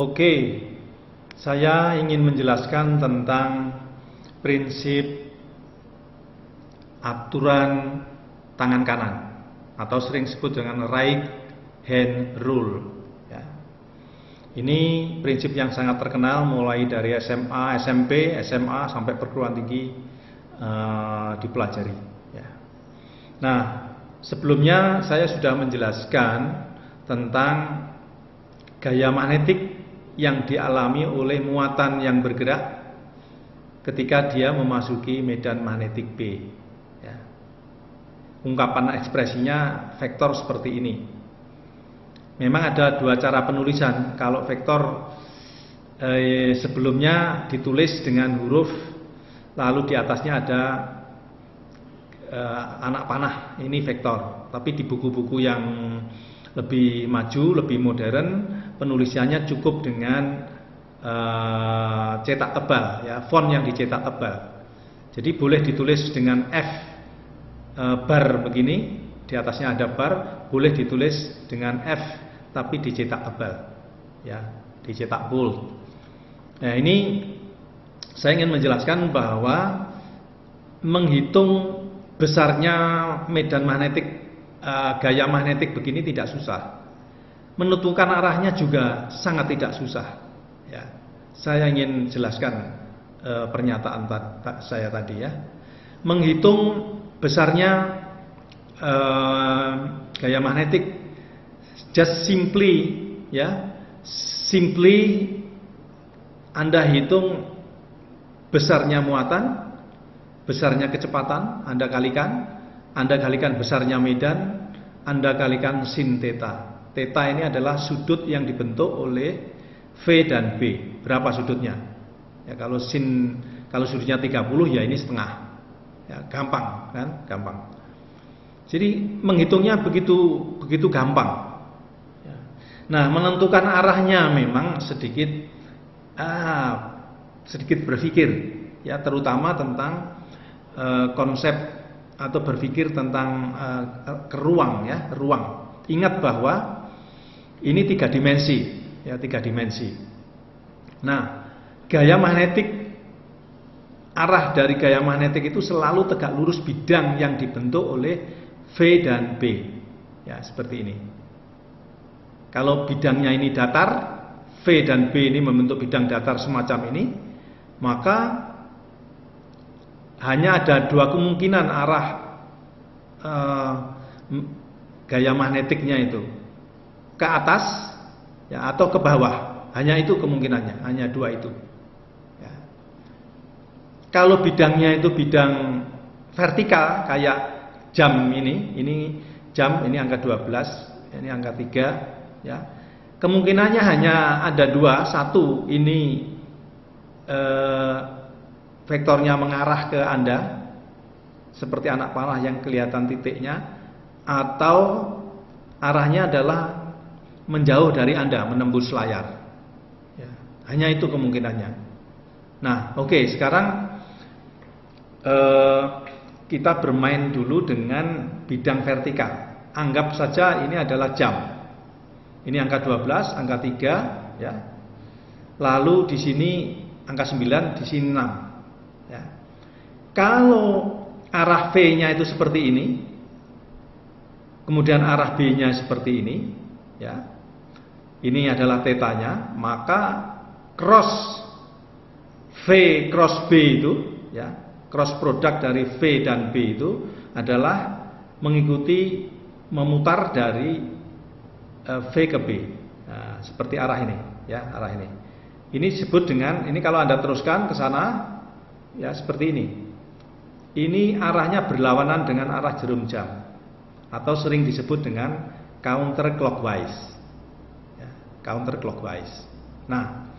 Oke, saya ingin menjelaskan tentang prinsip aturan tangan kanan atau sering disebut dengan right hand rule. Ya. Ini prinsip yang sangat terkenal mulai dari SMA, SMP, SMA sampai perguruan tinggi dipelajari. Ya. Nah, sebelumnya saya sudah menjelaskan tentang gaya magnetik yang dialami oleh muatan yang bergerak ketika dia memasuki medan magnetik B. Ya. Ungkapan ekspresinya vektor seperti ini. Memang ada dua cara penulisan. Kalau vektor sebelumnya ditulis dengan huruf, lalu di atasnya ada anak panah, ini vektor. Tapi di buku-buku yang lebih maju, lebih modern, penulisannya cukup dengan cetak tebal, ya, font yang dicetak tebal. Jadi boleh ditulis dengan F bar begini, di atasnya ada bar, boleh ditulis dengan F tapi dicetak tebal, ya, dicetak bold. Nah, ini saya ingin menjelaskan bahwa menghitung besarnya medan magnetik, gaya magnetik begini tidak susah. Menentukan arahnya juga sangat tidak susah. Ya, saya ingin jelaskan pernyataan saya tadi, ya. Menghitung besarnya gaya magnetik, just simply, ya, simply Anda hitung besarnya muatan, besarnya kecepatan, Anda kalikan besarnya medan, Anda kalikan sin theta. Theta ini adalah sudut yang dibentuk oleh V dan B. Berapa sudutnya? Ya, kalau sudutnya 30, ya ini setengah. Ya, gampang kan? Gampang. Jadi menghitungnya begitu gampang. Ya. Nah, menentukan arahnya memang sedikit berpikir, ya, terutama tentang konsep atau berpikir tentang ruang, ya, ruang. Ingat bahwa ini 3 dimensi, ya, 3 dimensi. Nah, gaya magnetik, arah dari gaya magnetik itu selalu tegak lurus bidang yang dibentuk oleh V dan B, ya, seperti ini. Kalau bidangnya ini datar, V dan B ini membentuk bidang datar semacam ini, maka hanya ada 2 kemungkinan arah gaya magnetiknya itu, ke atas, ya, atau ke bawah. Hanya itu kemungkinannya, hanya 2 itu. Ya. Kalau bidangnya itu bidang vertikal kayak jam ini jam, ini angka 12, ini angka 3, ya. Kemungkinannya hanya ada 2, satu ini vektornya mengarah ke Anda seperti anak panah yang kelihatan titiknya, atau arahnya adalah menjauh dari Anda, menembus layar, ya. Hanya itu kemungkinannya. Nah, oke, sekarang kita bermain dulu dengan bidang vertikal. Anggap saja ini adalah jam. Ini angka 12, angka 3, ya. Lalu di sini angka 9, di sini 6. Ya. Kalau arah V-nya itu seperti ini, kemudian arah B-nya seperti ini, ya. Ini adalah tetanya, maka cross V cross B itu, ya, cross produk dari V dan B itu adalah mengikuti memutar dari V ke B. Nah, seperti arah ini, ya, arah ini. Ini disebut dengan, ini kalau Anda teruskan ke sana, ya, seperti ini. Ini arahnya berlawanan dengan arah jarum jam, atau sering disebut dengan counterclockwise, ya, counterclockwise. Nah,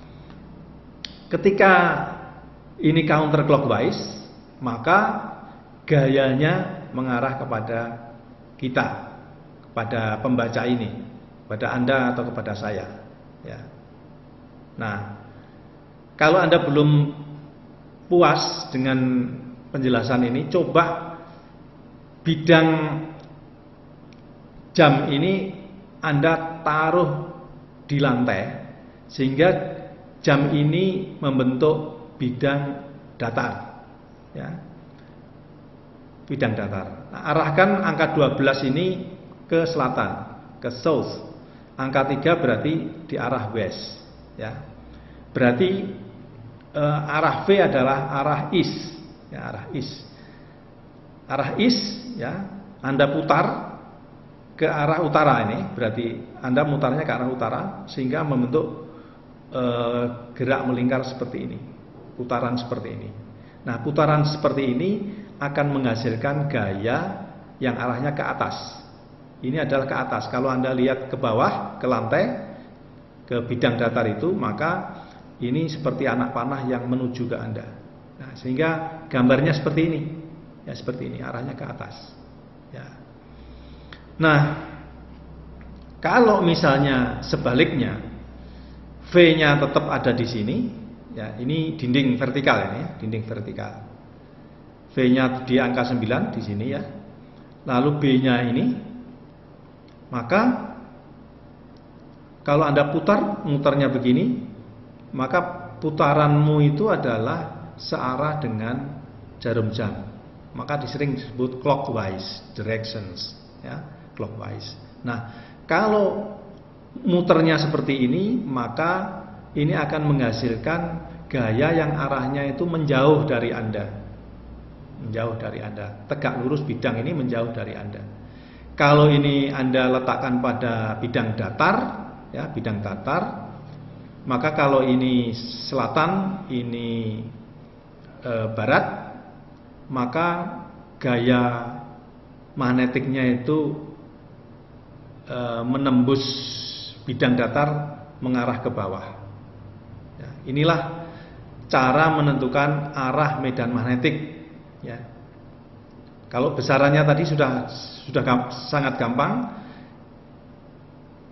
ketika ini counterclockwise, maka gayanya mengarah kepada kita, kepada pembaca ini, kepada Anda atau kepada saya, ya. Nah, kalau Anda belum puas dengan penjelasan ini, coba bidang jam ini Anda taruh di lantai sehingga jam ini membentuk bidang datar, ya, bidang datar. Nah, arahkan angka 12 ini ke selatan, ke south. Angka 3 berarti di arah west, ya. Berarti arah V adalah arah east, ya, arah east. Arah east, ya, Anda putar ke arah utara ini, berarti Anda mutarnya ke arah utara sehingga membentuk gerak melingkar seperti ini, putaran seperti ini. Nah, putaran seperti ini akan menghasilkan gaya yang arahnya ke atas. Ini adalah ke atas. Kalau Anda lihat ke bawah, ke lantai, ke bidang datar itu, maka ini seperti anak panah yang menuju ke Anda. Nah, sehingga gambarnya seperti ini, ya, seperti ini, arahnya ke atas, ya. Nah, kalau misalnya sebaliknya, V-nya tetap ada di sini, ya, ini dinding vertikal ini, dinding vertikal. V-nya di angka 9 di sini, ya. Lalu B-nya ini, maka kalau Anda mutarnya begini, maka putaranmu itu adalah searah dengan jarum jam. Maka disering disebut clockwise directions, ya, clockwise. Nah, kalau muternya seperti ini, maka ini akan menghasilkan gaya yang arahnya itu menjauh dari Anda. Menjauh dari Anda. Tegak lurus bidang ini menjauh dari Anda. Kalau ini Anda letakkan pada bidang datar, ya, bidang datar, maka kalau ini selatan, ini barat, maka gaya magnetiknya itu menembus bidang datar mengarah ke bawah. Ya, inilah cara menentukan arah medan magnetik. Ya. Kalau besarannya tadi sudah sangat gampang.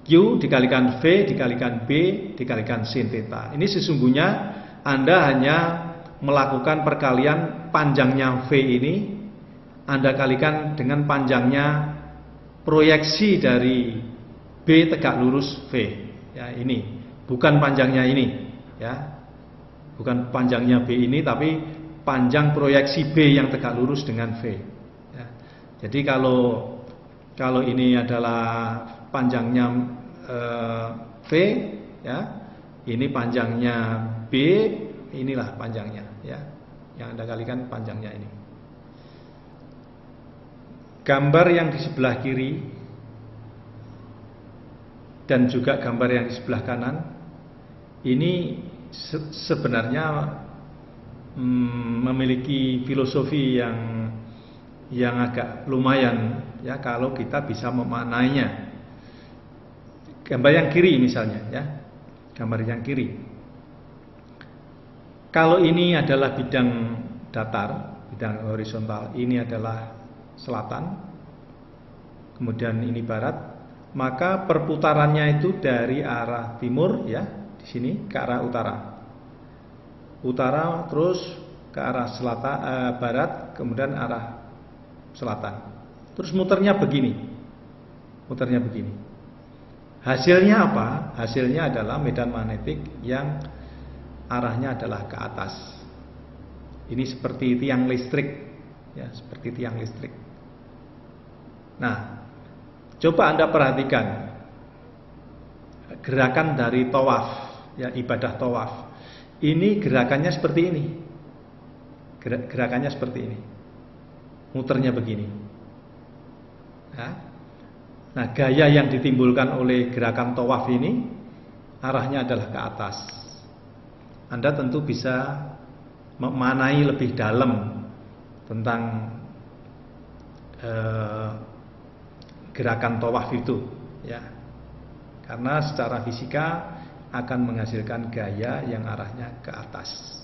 Q dikalikan V dikalikan B dikalikan sin theta. Ini sesungguhnya Anda hanya melakukan perkalian panjangnya V ini, Anda kalikan dengan panjangnya proyeksi dari B tegak lurus V. Ya, ini bukan panjangnya ini, ya, bukan panjangnya B ini, tapi panjang proyeksi B yang tegak lurus dengan V. Ya. Jadi kalau ini adalah panjangnya V, ya, ini panjangnya B, inilah panjangnya, ya, yang Anda kalikan panjangnya ini. Gambar yang di sebelah kiri dan juga gambar yang di sebelah kanan ini sebenarnya memiliki filosofi yang agak lumayan, ya, kalau kita bisa memaknainya. Gambar yang kiri misalnya, ya, gambar yang kiri. Kalau ini adalah bidang datar, bidang horizontal, ini adalah selatan, kemudian ini barat, maka perputarannya itu dari arah timur, ya, di sini ke arah utara, utara terus ke arah selatan, barat, kemudian arah selatan, terus muternya begini, muternya begini. Hasilnya apa? Hasilnya adalah medan magnetik yang arahnya adalah ke atas. Ini seperti tiang listrik, ya, seperti tiang listrik. Nah, coba Anda perhatikan gerakan dari tawaf, ya, ibadah tawaf. Ini gerakannya seperti ini. Gerakannya seperti ini. Muternya begini. Ya. Nah, gaya yang ditimbulkan oleh gerakan tawaf ini arahnya adalah ke atas. Anda tentu bisa memaknai lebih dalam tentang gerakan tawaf itu, ya, karena secara fisika akan menghasilkan gaya yang arahnya ke atas.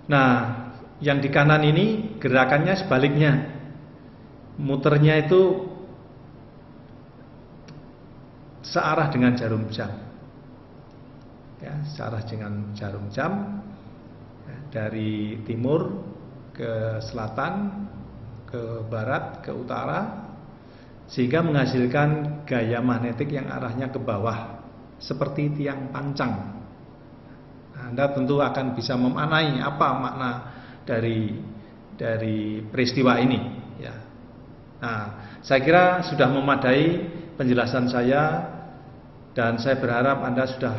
Nah, yang di kanan ini gerakannya sebaliknya, muternya itu searah dengan jarum jam, ya, searah dengan jarum jam, ya, dari timur ke selatan, ke barat, ke utara, sehingga menghasilkan gaya magnetik yang arahnya ke bawah. seperti tiang pancang. Anda tentu akan bisa memaknai apa makna dari peristiwa ini, ya. Nah, saya kira sudah memadai penjelasan saya, dan saya berharap Anda sudah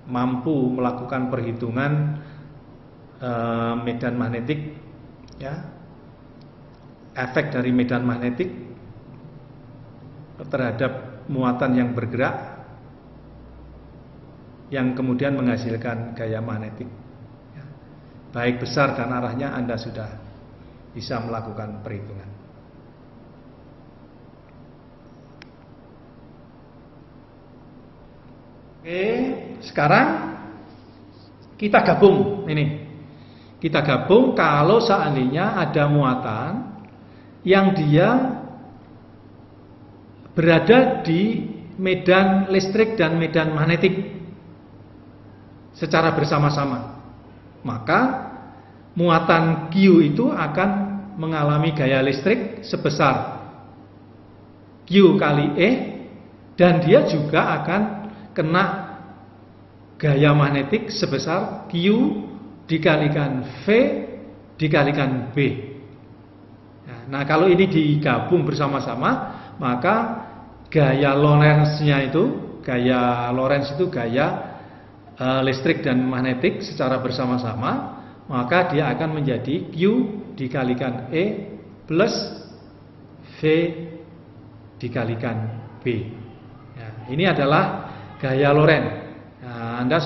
mampu melakukan perhitungan medan magnetik, ya, efek dari medan magnetik terhadap muatan yang bergerak, yang kemudian menghasilkan gaya magnetik, ya. Baik besar dan arahnya Anda sudah bisa melakukan perhitungan. Oke, sekarang kita gabung ini. Kita gabung kalau seandainya ada muatan yang dia berada di medan listrik dan medan magnetik secara bersama-sama. Maka muatan Q itu akan mengalami gaya listrik sebesar Q kali E, dan dia juga akan kena gaya magnetik sebesar Q dikalikan V dikalikan B. Nah, kalau ini digabung bersama-sama, maka gaya Lorentz-nya itu, gaya listrik dan magnetik secara bersama-sama, maka dia akan menjadi Q dikalikan E plus V dikalikan B. Ya, ini adalah gaya Lorentz. Nah, Anda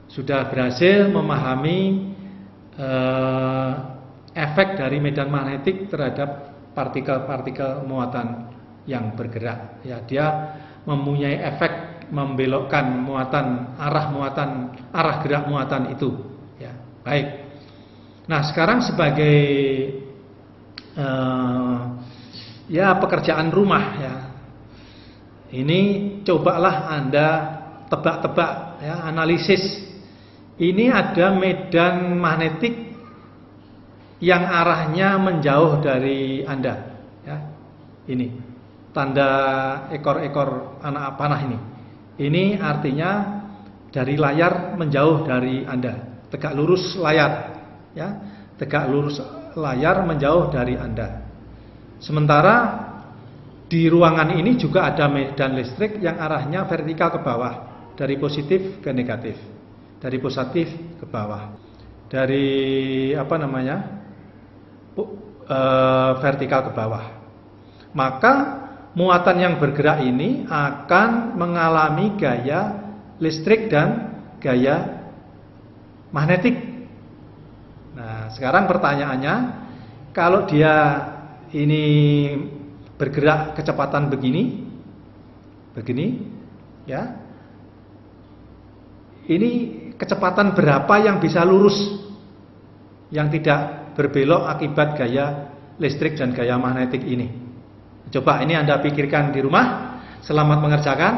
sudah berhasil memahami efek dari medan magnetik terhadap partikel-partikel muatan yang bergerak. Ya, dia mempunyai efek membelokkan arah gerak muatan itu. Ya, baik. Nah, sekarang sebagai pekerjaan rumah, ya. Ini cobalah Anda tebak-tebak, ya, analisis. Ini ada medan magnetik yang arahnya menjauh dari Anda, ya. Ini tanda ekor-ekor anak panah ini. Ini artinya dari layar menjauh dari Anda. Tegak lurus layar, ya. Tegak lurus layar menjauh dari Anda. Sementara di ruangan ini juga ada medan listrik yang arahnya vertikal ke bawah, dari positif ke negatif, dari positif ke bawah, dari vertikal ke bawah. Maka muatan yang bergerak ini akan mengalami gaya listrik dan gaya magnetik. Nah, sekarang pertanyaannya, kalau dia ini bergerak kecepatan begini, ya. Ini kecepatan berapa yang bisa lurus, yang tidak berbelok akibat gaya listrik dan gaya magnetik ini? Coba ini Anda pikirkan di rumah. Selamat mengerjakan.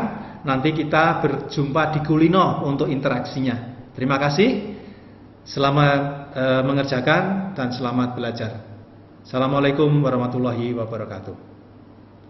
Nanti kita berjumpa di Kulino untuk interaksinya. Terima kasih. Selamat mengerjakan dan selamat belajar. Assalamualaikum warahmatullahi wabarakatuh.